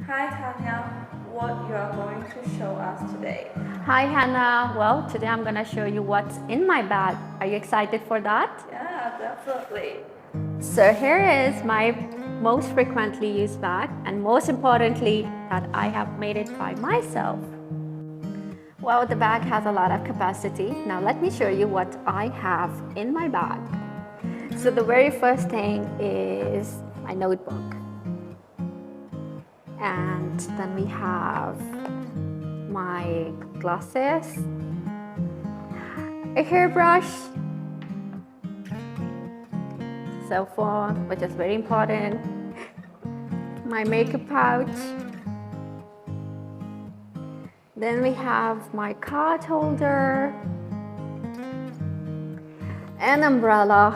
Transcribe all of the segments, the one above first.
Hi Tania, what you are going to show us today? Hi Hannah, well today I'm gonna show you what's in my bag. Are you excited for that? Yeah, definitely. So here is my most frequently used bag, and most importantly that I have made it by myself. Well, the bag has a lot of capacity. Now let me show you what I have in my bag. So the very first thing is my notebook. And then we have my glasses, a hairbrush, cell phone, which is very important, my makeup pouch, then we have my card holder, an umbrella,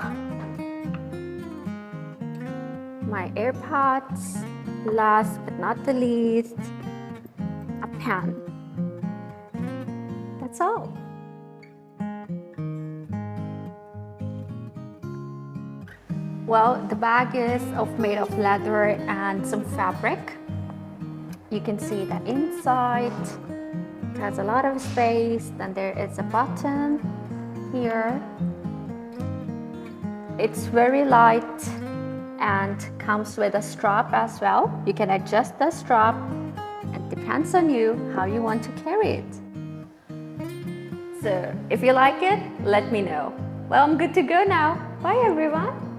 my AirPods, last but not the least, a pen. That's all. Well, the bag is made of leather and some fabric. You can see that inside it has a lot of space. Then there is a button here. It's very light and comes with a strap as well. You can adjust the strap. It depends on you how you want to carry it. So if you like it, let me know. Well, I'm good to go now. Bye everyone.